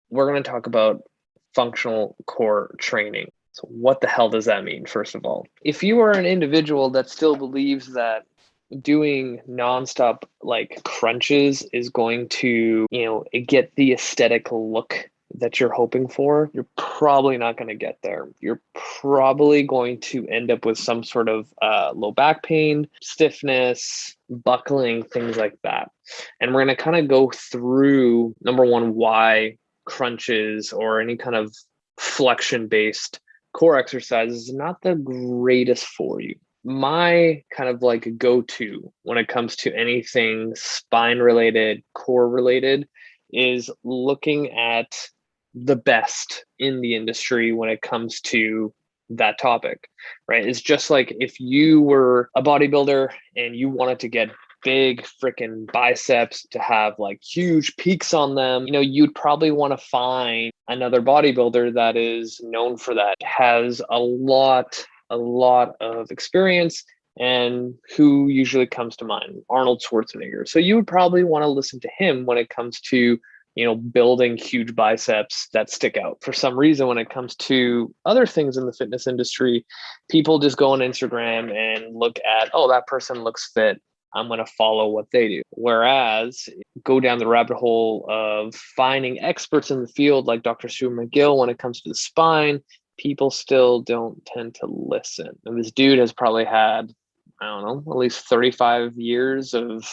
we're going to talk about functional core training. So, what the hell does that mean, first of all? If you are an individual that still believes that doing nonstop like crunches is going to, get the aesthetic look that you're hoping for, you're probably not going to get there. You're probably going to end up with some sort of low back pain, stiffness, buckling, things like that. And we're going to kind of go through, number one, why crunches or any kind of flexion based core exercises is not the greatest for you. My kind of like go-to when it comes to anything spine related, core related, is looking at the best in the industry when it comes to that topic, right? It's just like if you were a bodybuilder and you wanted to get big freaking biceps to have like huge peaks on them, you'd probably want to find another bodybuilder that is known for that, has a lot of experience, and who usually comes to mind? Arnold Schwarzenegger. So you would probably want to listen to him when it comes to building huge biceps that stick out. For some reason, when it comes to other things in the fitness industry, people just go on Instagram and look at, oh, that person looks fit, I'm going to follow what they do. Whereas go down the rabbit hole of finding experts in the field like Dr. Stuart McGill when it comes to the spine, people still don't tend to listen. And this dude has probably had, I don't know, at least 35 years of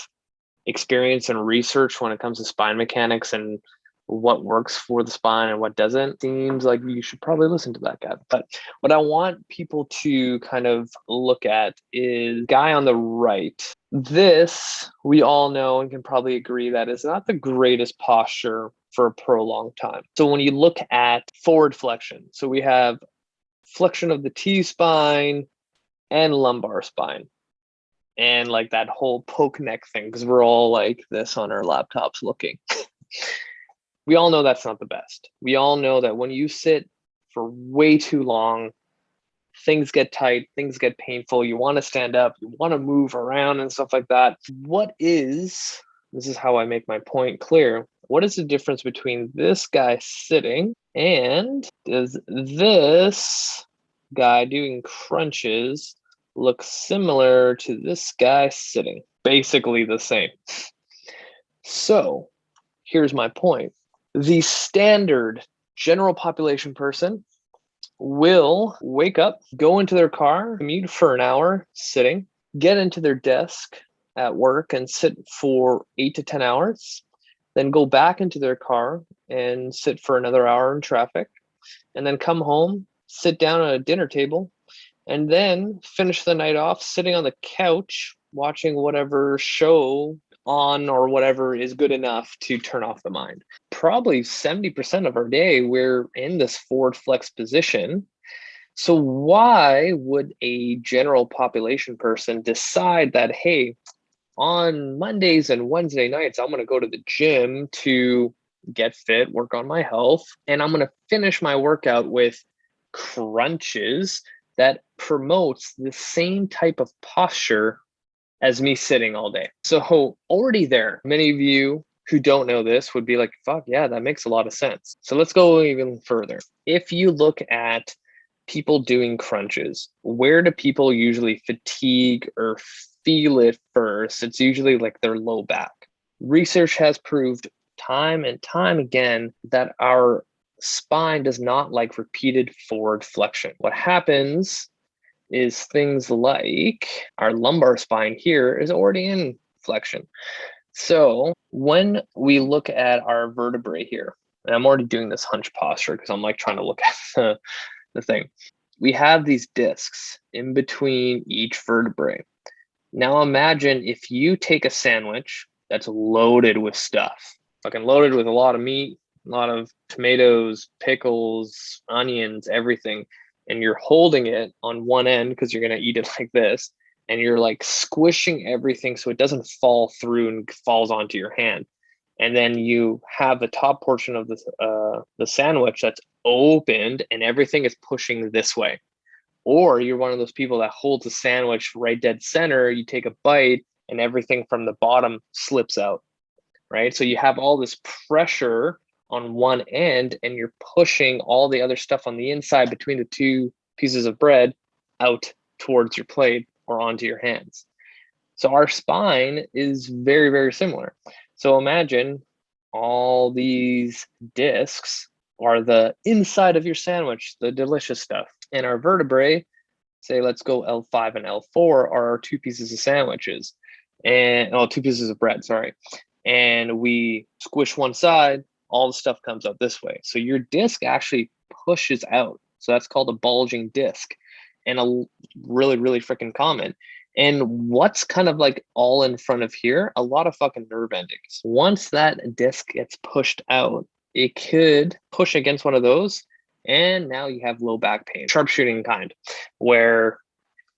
experience and research when it comes to spine mechanics and what works for the spine and what doesn't. Seems like you should probably listen to that guy. But what I want people to kind of look at is guy on the right. This, we all know and can probably agree that is not the greatest posture for a prolonged time. So when you look at forward flexion, so we have flexion of the T-spine and lumbar spine. And like that whole poke neck thing, because we're all like this on our laptops looking. We all know that's not the best. We all know that when you sit for way too long, things get tight, things get painful. You want to stand up, you want to move around and stuff like that. This is how I make my point clear. What is the difference between this guy sitting and does this guy doing crunches look similar to this guy sitting? Basically the same. So here's my point. The standard general population person will wake up, go into their car, commute for an hour sitting, get into their desk at work and sit for 8 to 10 hours, then go back into their car and sit for another hour in traffic, and then come home, sit down at a dinner table, and then finish the night off sitting on the couch watching whatever show on or whatever is good enough to turn off the mind. Probably 70% of our day, we're in this forward flex position. So why would a general population person decide that, hey, on Mondays and Wednesday nights, I'm going to go to the gym to get fit, work on my health, and I'm going to finish my workout with crunches that promotes the same type of posture as me sitting all day? So already there, many of you who don't know this would be like, fuck yeah, that makes a lot of sense. So let's go even further. If you look at people doing crunches, where do people usually fatigue or feel it first? It's usually like their low back. Research has proved time and time again that our spine does not like repeated forward flexion. What happens is things like our lumbar spine here is already in flexion. So when we look at our vertebrae here, and I'm already doing this hunch posture because I'm like trying to look at the thing. We have these discs in between each vertebrae. Now imagine if you take a sandwich that's loaded with stuff, fucking loaded with a lot of meat, a lot of tomatoes, pickles, onions, everything, and you're holding it on one end because you're going to eat it like this, and you're like squishing everything so it doesn't fall through and falls onto your hand. And then you have the top portion of the sandwich that's opened and everything is pushing this way. Or you're one of those people that holds the sandwich right dead center, you take a bite and everything from the bottom slips out, right? So you have all this pressure on one end and you're pushing all the other stuff on the inside between the two pieces of bread out towards your plate or onto your hands. So our spine is very, very similar. So imagine all these discs are the inside of your sandwich, the delicious stuff. And our vertebrae, say let's go L5 and L4, are our two pieces of sandwiches and two pieces of bread, sorry. And we squish one side, all the stuff comes out this way. So your disc actually pushes out. So that's called a bulging disc, and a really, really freaking common. And what's kind of like all in front of here, a lot of fucking nerve endings. Once that disc gets pushed out, it could push against one of those, and now you have low back pain, sharpshooting kind, where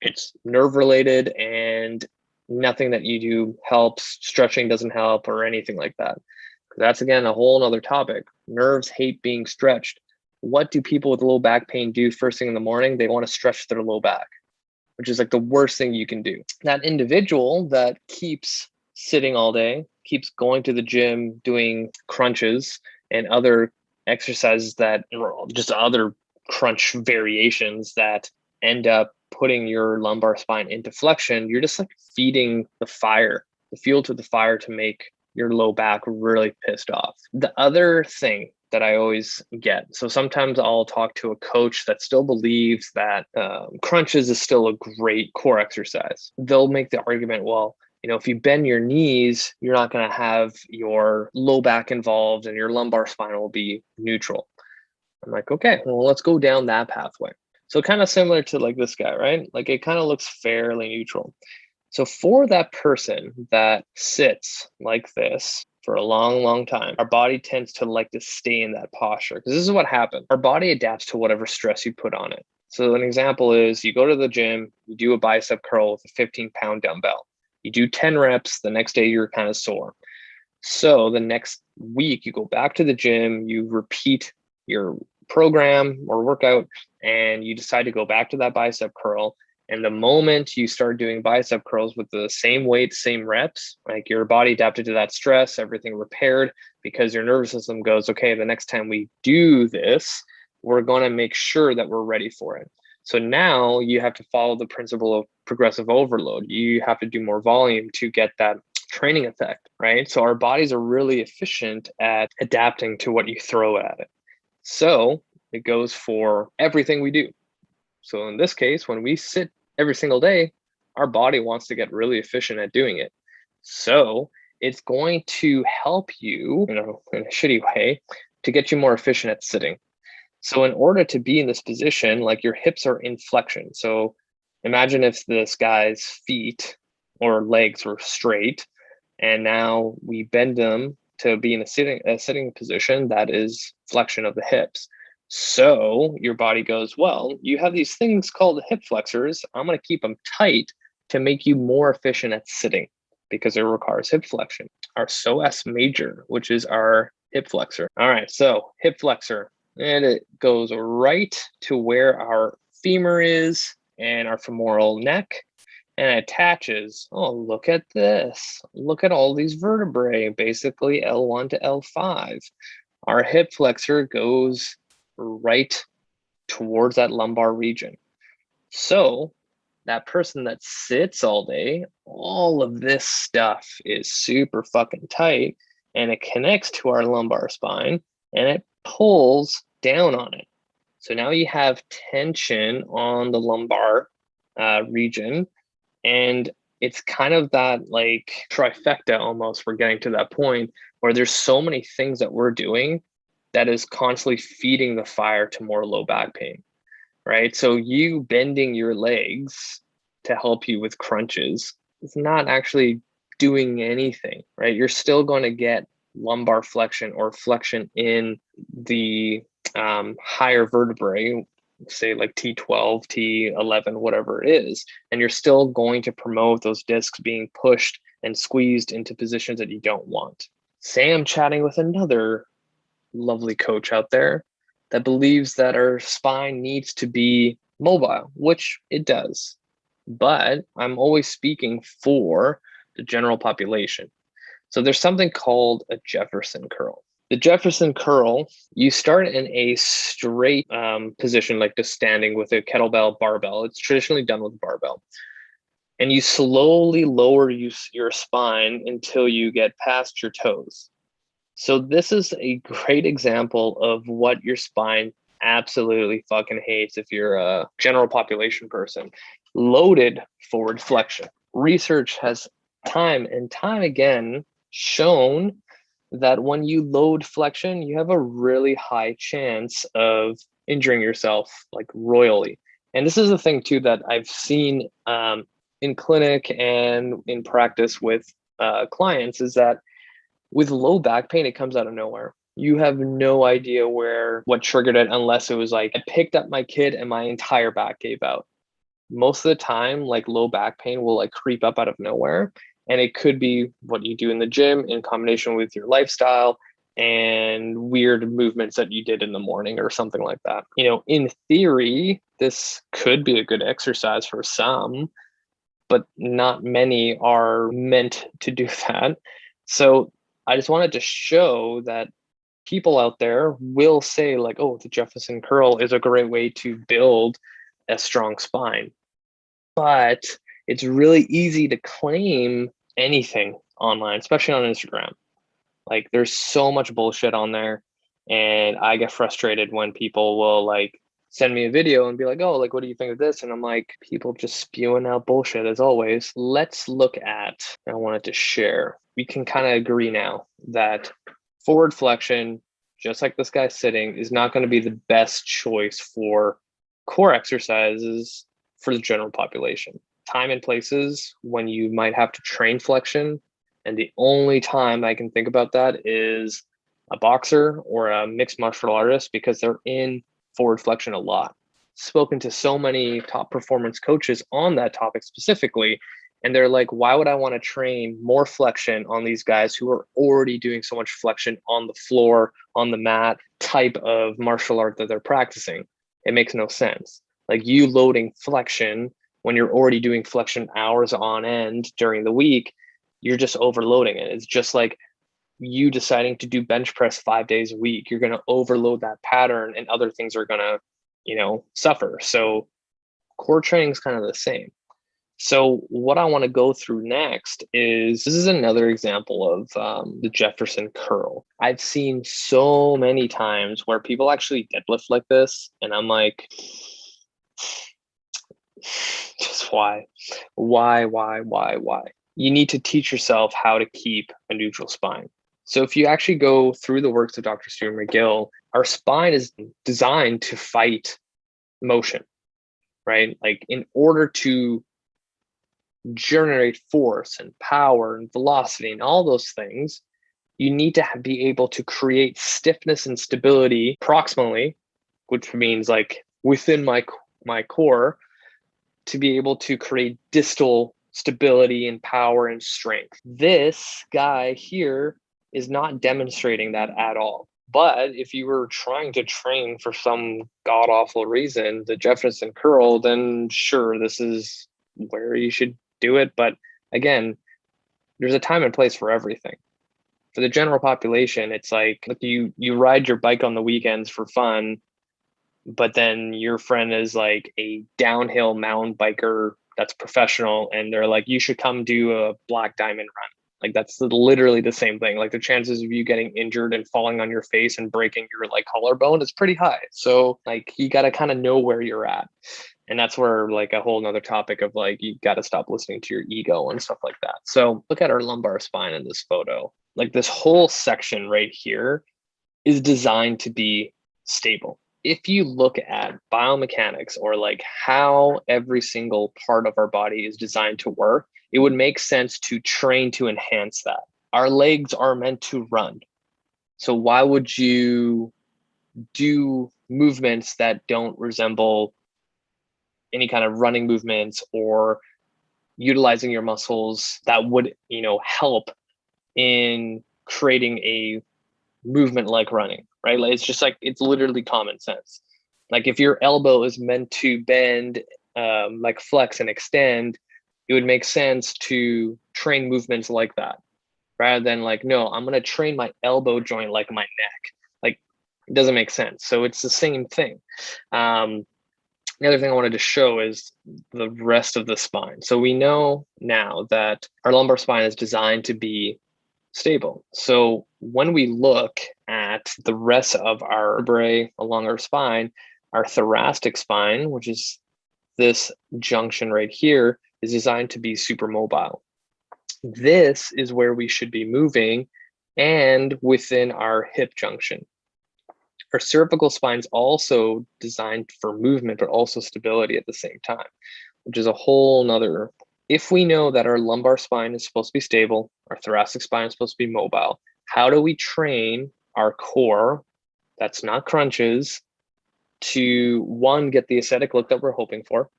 it's nerve related and nothing that you do helps. Stretching doesn't help or anything like that. That's, again, a whole nother topic. Nerves hate being stretched. What do people with low back pain do first thing in the morning? They want to stretch their low back, which is like the worst thing you can do. That individual that keeps sitting all day, keeps going to the gym, doing crunches and other exercises that, just other crunch variations that end up putting your lumbar spine into flexion, you're just like feeding the fire, the fuel to the fire to make your low back really pissed off. The other thing that I always get, so sometimes I'll talk to a coach that still believes that crunches is still a great core exercise. They'll make the argument, well, if you bend your knees, you're not going to have your low back involved and your lumbar spine will be neutral. I'm like, okay, well, let's go down that pathway. So kind of similar to like this guy, right? Like it kind of looks fairly neutral. So for that person that sits like this for a long, long time, our body tends to like to stay in that posture, because this is what happens. Our body adapts to whatever stress you put on it. So an example is you go to the gym, you do a bicep curl with a 15-pound dumbbell. You do 10 reps, the next day you're kind of sore. So the next week you go back to the gym, you repeat your program or workout, and you decide to go back to that bicep curl. And the moment you start doing bicep curls with the same weight, same reps, like your body adapted to that stress, everything repaired, because your nervous system goes, okay, the next time we do this, we're going to make sure that we're ready for it. So now you have to follow the principle of progressive overload. You have to do more volume to get that training effect, right? So our bodies are really efficient at adapting to what you throw at it. So it goes for everything we do. So in this case, when we sit every single day, our body wants to get really efficient at doing it. So it's going to help you, in a shitty way, to get you more efficient at sitting. So in order to be in this position, like your hips are in flexion. So imagine if this guy's feet or legs were straight, and now we bend them to be in a sitting position that is flexion of the hips. So your body goes, well, you have these things called hip flexors. I'm going to keep them tight to make you more efficient at sitting, because it requires hip flexion. Our psoas major, which is our hip flexor. All right, so hip flexor, and it goes right to where our femur is and our femoral neck, and it attaches. Oh, look at this. Look at all these vertebrae, basically L1 to L5. Our hip flexor goes right towards that lumbar region. So that person that sits all day, all of this stuff is super fucking tight, and it connects to our lumbar spine and it pulls down on it. So now you have tension on the lumbar region, and it's kind of that like trifecta almost. We're getting to that point where there's so many things that we're doing that is constantly feeding the fire to more low back pain, right? So you bending your legs to help you with crunches is not actually doing anything, right? You're still going to get lumbar flexion or flexion in the higher vertebrae, say like T12, T11, whatever it is, and you're still going to promote those discs being pushed and squeezed into positions that you don't want. Say I'm chatting with another lovely coach out there that believes that our spine needs to be mobile, which it does. But I'm always speaking for the general population. So there's something called a Jefferson curl. The Jefferson curl, you start in a straight position, like just standing with a kettlebell barbell. It's traditionally done with a barbell. And you slowly lower your spine until you get past your toes. So this is a great example of what your spine absolutely fucking hates if you're a general population person. Loaded forward flexion. Research has time and time again shown that when you load flexion, you have a really high chance of injuring yourself like royally. And this is the thing too that I've seen in clinic and in practice with clients is that with low back pain, it comes out of nowhere. You have no idea what triggered it unless it was like I picked up my kid and my entire back gave out. Most of the time, like low back pain will like creep up out of nowhere. And it could be what you do in the gym in combination with your lifestyle and weird movements that you did in the morning or something like that. In theory, this could be a good exercise for some, but not many are meant to do that. So I just wanted to show that people out there will say like, oh, the Jefferson curl is a great way to build a strong spine. But it's really easy to claim anything online, especially on Instagram. Like there's so much bullshit on there. And I get frustrated when people will like send me a video and be like, oh, like, what do you think of this? And I'm like, people just spewing out bullshit as always. Let's look at, I wanted to share, we can kind of agree now that forward flexion, just like this guy sitting, is not going to be the best choice for core exercises for the general population. Time and places when you might have to train flexion. And the only time I can think about that is a boxer or a mixed martial artist because they're in forward flexion a lot. Spoken to so many top performance coaches on that topic specifically, and they're like, why would I want to train more flexion on these guys who are already doing so much flexion on the floor, on the mat type of martial art that they're practicing? It makes no sense. Like you loading flexion when you're already doing flexion hours on end during the week, you're just overloading it. It's just like you deciding to do bench press 5 days a week. You're going to overload that pattern and other things are going to, suffer. So core training is kind of the same. So what I want to go through next is, this is another example of the Jefferson curl. I've seen so many times where people actually deadlift like this. And I'm like, just why? You need to teach yourself how to keep a neutral spine. So if you actually go through the works of Dr. Stuart McGill, our spine is designed to fight motion, right? Like in order to generate force and power and velocity and all those things, you need to be able to create stiffness and stability proximally, which means like within my core, to be able to create distal stability and power and strength. This guy here is not demonstrating that at all. But if you were trying to train for some god awful reason, the Jefferson curl, then sure, this is where you should do it. But again, there's a time and place for everything. For the general population, it's like you ride your bike on the weekends for fun, but then your friend is like a downhill mountain biker that's professional and they're like, you should come do a black diamond run. Like that's literally the same thing. Like the chances of you getting injured and falling on your face and breaking your like collarbone is pretty high. So like you got to kind of know where you're at. And that's where like a whole nother topic of like, you got to stop listening to your ego and stuff like that. So look at our lumbar spine in this photo. Like this whole section right here is designed to be stable. If you look at biomechanics or like how every single part of our body is designed to work, it would make sense to train to enhance that. Our legs are meant to run. So why would you do movements that don't resemble any kind of running movements or utilizing your muscles that would, help in creating a movement like running, right? Like it's just like, it's literally common sense. Like if your elbow is meant to bend, like flex and extend, it would make sense to train movements like that. rather than like, no, I'm going to train my elbow joint like my neck. Like, it doesn't make sense. So it's the same thing. The other thing I wanted to show is the rest of the spine. So we know now that our lumbar spine is designed to be stable. So when we look at the rest of our vertebrae along our spine, our thoracic spine, which is this junction right here, is designed to be super mobile. This is where we should be moving and within our hip junction. Our cervical spine is also designed for movement, but also stability at the same time, which is a whole nother. If we know that our lumbar spine is supposed to be stable, our thoracic spine is supposed to be mobile, how do we train our core, that's not crunches, to one, get the aesthetic look that we're hoping for,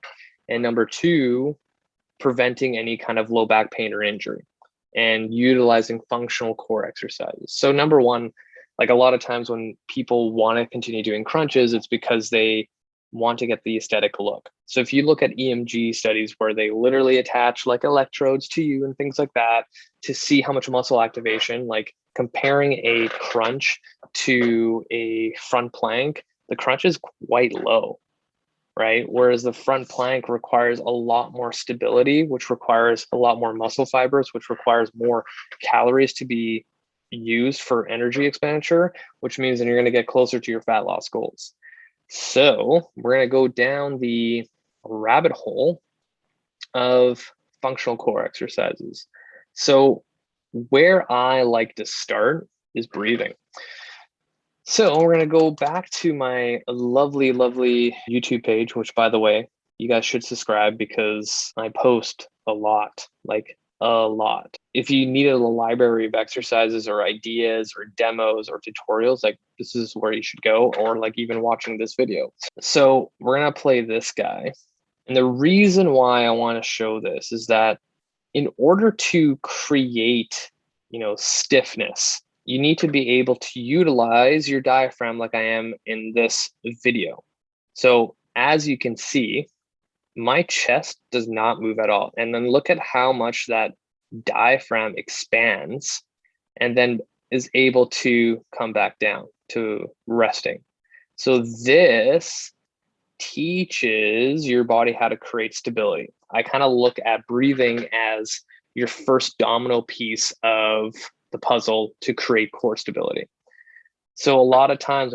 and number two, preventing any kind of low back pain or injury and utilizing functional core exercises. So number one, like a lot of times when people want to continue doing crunches, it's because they want to get the aesthetic look. So if you look at EMG studies where they literally attach like electrodes to you and things like that to see how much muscle activation, like comparing a crunch to a front plank, the crunch is quite low, right? Whereas the front plank requires a lot more stability, which requires a lot more muscle fibers, which requires more calories to be used for energy expenditure, which means then you're going to get closer to your fat loss goals. So we're going to go down the rabbit hole of functional core exercises. So where I like to start is breathing. So we're going to go back to my lovely, lovely YouTube page, which by the way, you guys should subscribe because I post a lot, like a lot. If you needed a library of exercises or ideas or demos or tutorials, like this is where you should go, or like even watching this video. So we're going to play this guy. And the reason why I want to show this is that in order to create, stiffness, you need to be able to utilize your diaphragm like I am in this video. So as you can see, my chest does not move at all. And then look at how much that diaphragm expands and then is able to come back down to resting. So this teaches your body how to create stability. I kind of look at breathing as your first domino piece of the puzzle to create core stability. So a lot of times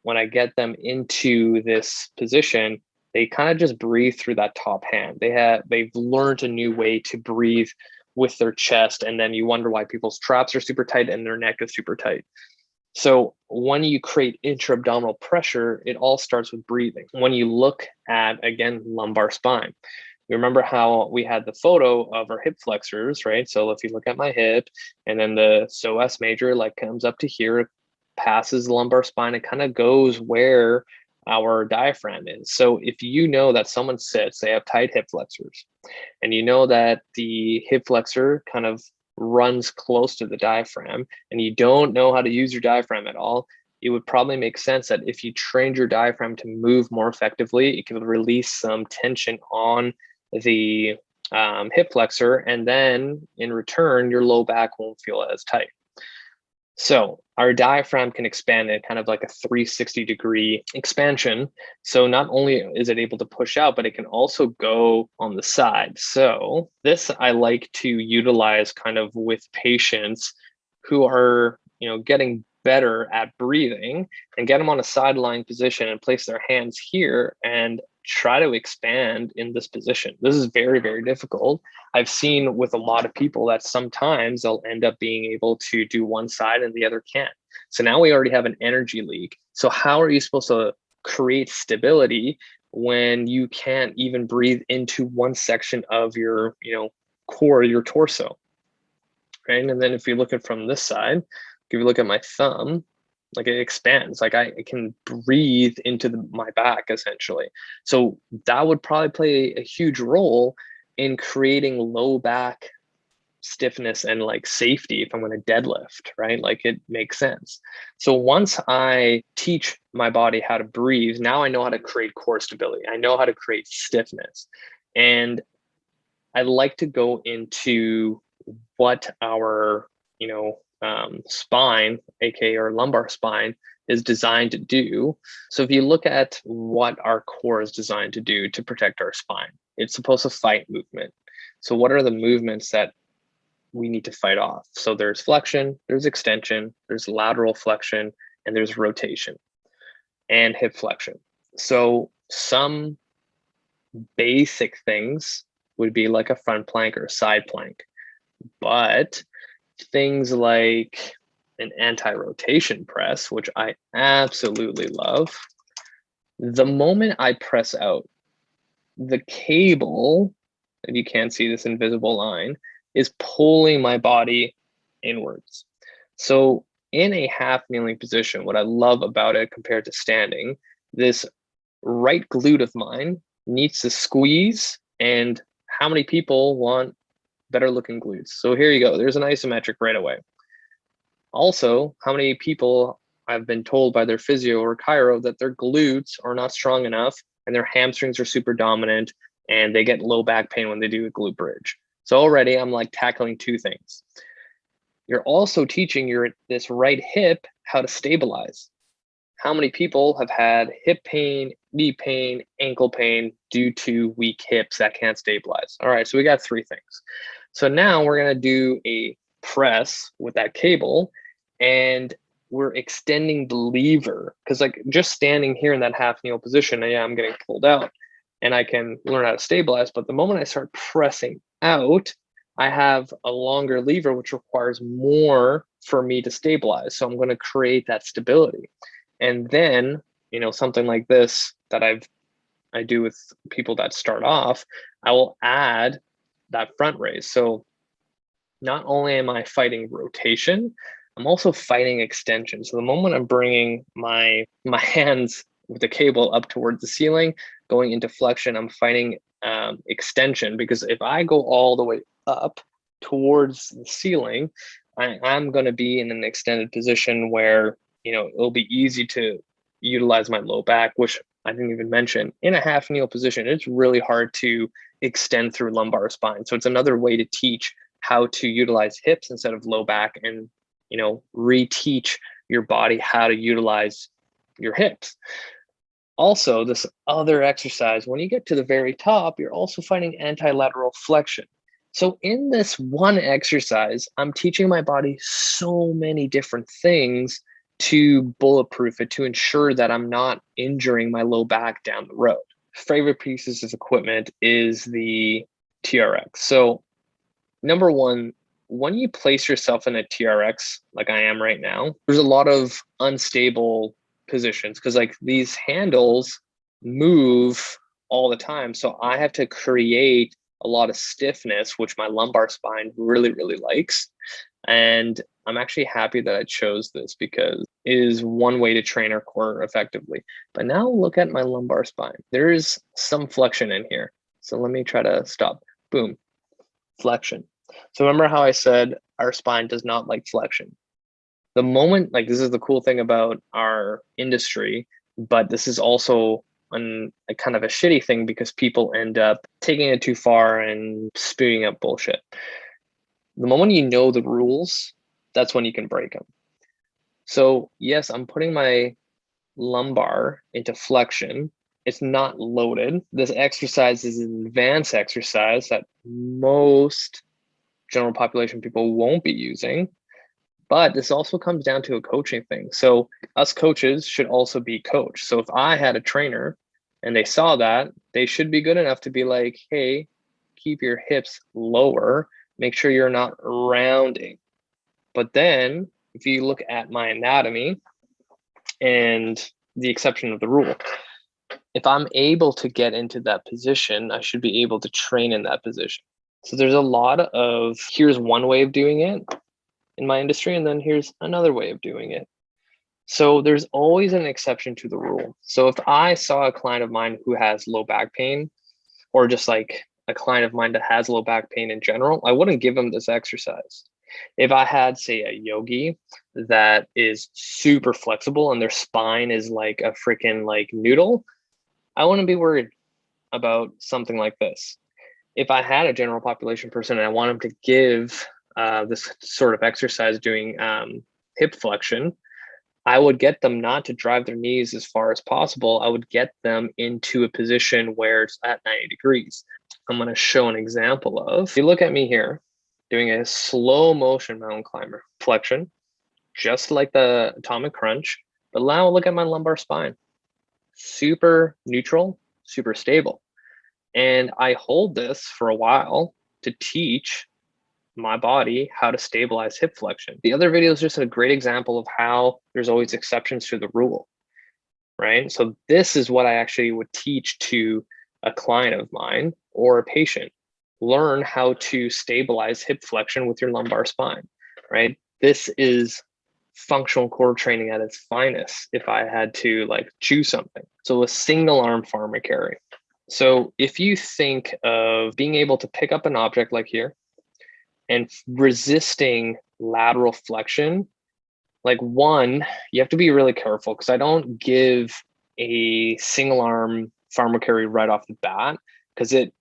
when I get them into this position, they kind of just breathe through that top hand. They've learned a new way to breathe with their chest. And then you wonder why people's traps are super tight and their neck is super tight. So when you create intra-abdominal pressure, it all starts with breathing. When you look at, again, lumbar spine, you remember how we had the photo of our hip flexors, right? So if you look at my hip and then the psoas major like comes up to here, passes the lumbar spine, it kind of goes where our diaphragm is. So if you know that someone sits, they have tight hip flexors, and you know that the hip flexor kind of runs close to the diaphragm and you don't know how to use your diaphragm at all, it would probably make sense that if you trained your diaphragm to move more effectively, it could release some tension on the hip flexor, and then in return, your low back won't feel as tight. So our diaphragm can expand in kind of like a 360-degree expansion. So not only is it able to push out, but it can also go on the side. So this I like to utilize kind of with patients who are, getting better at breathing, and get them on a sideline position and place their hands here and try to expand in this position. This is very, very difficult. I've seen with a lot of people that sometimes they'll end up being able to do one side and the other can't. So now we already have an energy leak. So how are you supposed to create stability when you can't even breathe into one section of your, core, your torso, right? And then if you look at from this side, if you look at my thumb, like it expands, like I can breathe into my back essentially. So that would probably play a huge role in creating low back stiffness and like safety if I'm going to deadlift, right? Like it makes sense. So once I teach my body how to breathe, now I know how to create core stability. I know how to create stiffness. And I like to go into what our spine, aka our lumbar spine, is designed to do. So if you look at what our core is designed to do to protect our spine, it's supposed to fight movement. So what are the movements that we need to fight off? So there's flexion, there's extension, there's lateral flexion, and there's rotation and hip flexion. So some basic things would be like a front plank or a side plank, but things like an anti-rotation press, which I absolutely love, the moment I press out, the cable, and you can't see this invisible line, is pulling my body inwards. So in a half kneeling position, what I love about it compared to standing, this right glute of mine needs to squeeze. And how many people want better looking glutes? So here you go. There's an isometric right away. Also, how many people I've been told by their physio or chiro that their glutes are not strong enough and their hamstrings are super dominant and they get low back pain when they do a glute bridge. So already I'm like tackling two things. You're also teaching this right hip how to stabilize. How many people have had hip pain, knee pain, ankle pain due to weak hips that can't stabilize? All right, so we got three things. So now we're gonna do a press with that cable, and we're extending the lever, because like just standing here in that half kneel position, yeah, I'm getting pulled out and I can learn how to stabilize. But the moment I start pressing out, I have a longer lever, which requires more for me to stabilize. So I'm going to create that stability. And then, something like this that I do with people that start off, I will add that front raise. So not only am I fighting rotation, I'm also fighting extension. So the moment I'm bringing my hands with the cable up towards the ceiling, going into flexion, I'm fighting extension, because if I go all the way up towards the ceiling, I'm going to be in an extended position where, it'll be easy to utilize my low back, which I didn't even mention. In a half kneel position, it's really hard to extend through lumbar spine. So it's another way to teach how to utilize hips instead of low back, and reteach your body how to utilize your hips. Also, this other exercise, when you get to the very top, you're also finding anti-lateral flexion. So in this one exercise, I'm teaching my body so many different things to bulletproof it, to ensure that I'm not injuring my low back down the road. Favorite pieces of equipment is the TRX. So number one, when you place yourself in a TRX, like I am right now, there's a lot of unstable positions, because like these handles move all the time. So I have to create a lot of stiffness, which my lumbar spine really, really likes. And I'm actually happy that I chose this, because it is one way to train our core effectively. But now look at my lumbar spine. There is some flexion in here. So let me try to stop. Boom, flexion. So remember how I said our spine does not like flexion. The moment, like, this is the cool thing about our industry, but this is also a kind of a shitty thing, because people end up taking it too far and spewing up bullshit. The moment you know the rules, that's when you can break them. So yes, I'm putting my lumbar into flexion. It's not loaded. This exercise is an advanced exercise that most general population people won't be using. But this also comes down to a coaching thing. So us coaches should also be coached. So if I had a trainer and they saw that, they should be good enough to be like, hey, keep your hips lower, make sure you're not rounding. But then if you look at my anatomy and the exception of the rule, if I'm able to get into that position, I should be able to train in that position. So there's a lot of, here's one way of doing it in my industry, and then here's another way of doing it. So there's always an exception to the rule. So if I saw a client of mine who has low back pain, or just like a client of mine that has low back pain in general, I wouldn't give them this exercise. If I had, say, a yogi that is super flexible and their spine is like a freaking like noodle, I wouldn't be worried about something like this. If I had a general population person and I want them to give this sort of exercise doing hip flexion, I would get them not to drive their knees as far as possible. I would get them into a position where it's at 90 degrees. I'm going to show an example of, if you look at me here, doing a slow motion mountain climber flexion, just like the atomic crunch, but now look at my lumbar spine. Super neutral, super stable. And I hold this for a while to teach my body how to stabilize hip flexion. The other video is just a great example of how there's always exceptions to the rule, right? So this is what I actually would teach to a client of mine or a patient. Learn how to stabilize hip flexion with your lumbar spine, right? This is functional core training at its finest if I had to like choose something. So a single arm farmer carry. So if you think of being able to pick up an object like here and resisting lateral flexion, like one, you have to be really careful because I don't give a single arm farmer carry right off the bat because it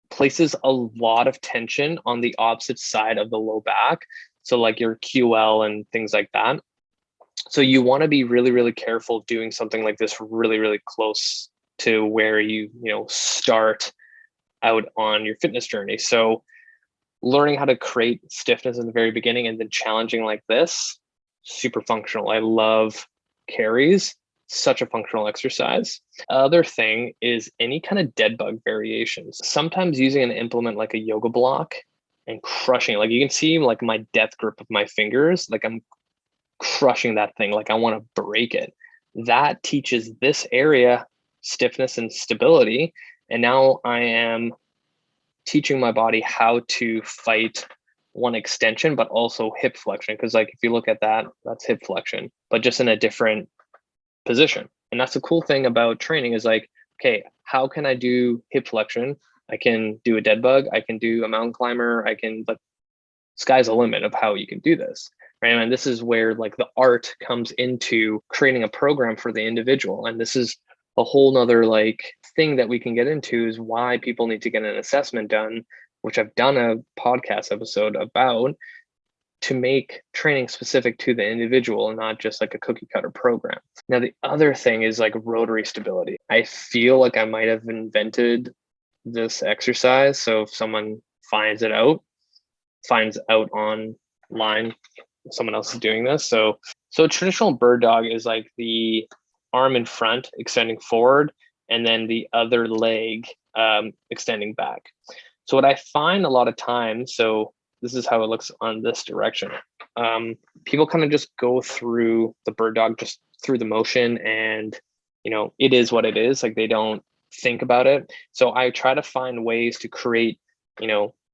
places a lot of tension on the opposite side of the low back. So like your QL and things like that. So you want to be really, really careful doing something like this really, really close to where you start out on your fitness journey. So learning how to create stiffness in the very beginning and then challenging like this, super functional. I love carries, such a functional exercise. Other thing is any kind of dead bug variations. Sometimes using an implement like a yoga block and crushing it. Like you can see like my death grip of my fingers, like I'm crushing that thing, like I want to break it. That teaches this area stiffness and stability. And now I am teaching my body how to fight one extension, but also hip flexion. Because like if you look at that, that's hip flexion, but just in a different position. And that's the cool thing about training is like, okay, how can I do hip flexion? I can do a dead bug. I can do a mountain climber. I can, but sky's the limit of how you can do this. Right. And this is where like the art comes into creating a program for the individual. And this is a whole nother like thing that we can get into is why people need to get an assessment done, which I've done a podcast episode about, to make training specific to the individual and not just like a cookie cutter program. Now, the other thing is like rotary stability. I feel like I might have invented this exercise. So if someone finds out online, someone else is doing this. So traditional bird dog is like the arm in front extending forward and then the other leg extending back. So what I find a lot of times, so this is how it looks on this direction. People kind of just go through the bird dog just through the motion and, it is what it is. Like they don't think about it. So I try to find ways to create,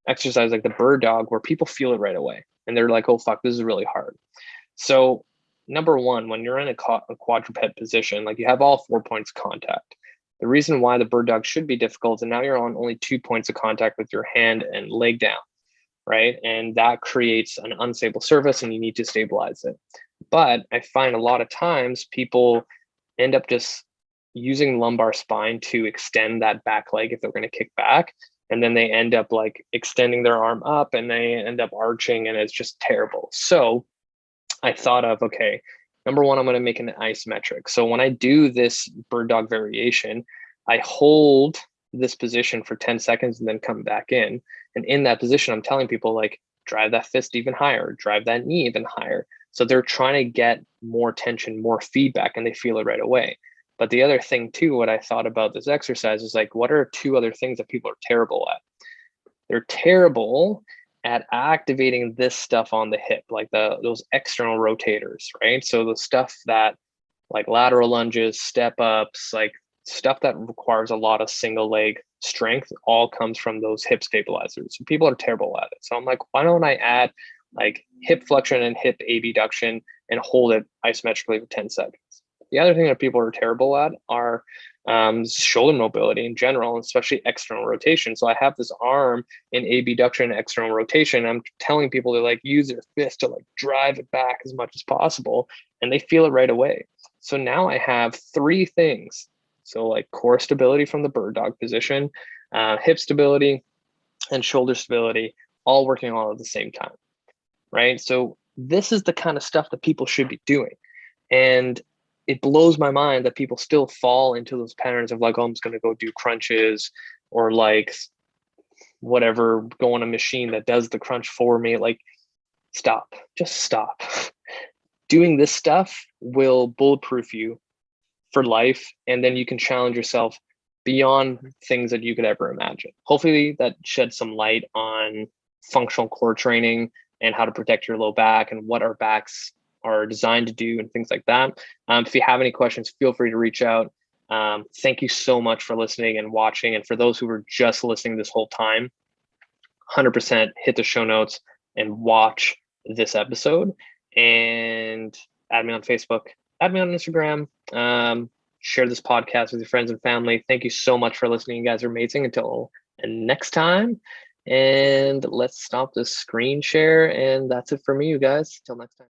exercise like the bird dog where people feel it right away. And they're like, oh, fuck, this is really hard. So number one, when you're in a quadruped position, like you have all 4 points of contact. The reason why the bird dog should be difficult, and now you're on only 2 points of contact with your hand and leg down, right? And that creates an unstable surface and you need to stabilize it. But I find a lot of times people end up just using lumbar spine to extend that back leg if they're going to kick back. And then they end up like extending their arm up and they end up arching and it's just terrible. So I thought of, okay, number one, I'm going to make an isometric. So when I do this bird dog variation, I hold this position for 10 seconds and then come back in. And in that position, I'm telling people like, drive that fist even higher, drive that knee even higher. So they're trying to get more tension, more feedback, and they feel it right away. But the other thing too, what I thought about this exercise is like, what are 2 other things that people are terrible at? They're terrible at activating this stuff on the hip, like those external rotators, right? So the stuff that like lateral lunges, step ups, like stuff that requires a lot of single leg strength all comes from those hip stabilizers. So people are terrible at it. So I'm like, why don't I add like hip flexion and hip abduction and hold it isometrically for 10 seconds? The other thing that people are terrible at are shoulder mobility in general, especially external rotation. So I have this arm in abduction and external rotation. I'm telling people to like use their fist to like drive it back as much as possible, and they feel it right away. So now I have 3 things. So like core stability from the bird dog position, hip stability, and shoulder stability, all working all at the same time. right? So this is the kind of stuff that people should be doing. And it blows my mind that people still fall into those patterns of like, oh, I'm just going to go do crunches or like whatever, go on a machine that does the crunch for me. Like, stop, just stop. Doing this stuff will bulletproof you for life. And then you can challenge yourself beyond things that you could ever imagine. Hopefully that sheds some light on functional core training and how to protect your low back and what our backs are designed to do and things like that. If you have any questions, feel free to reach out. Thank you so much for listening and watching. And for those who were just listening this whole time, 100% hit the show notes and watch this episode, and add me on Facebook, add me on Instagram, share this podcast with your friends and family. Thank you so much for listening. You guys are amazing. Until next time, and let's stop the screen share. And that's it for me, you guys. Till next time.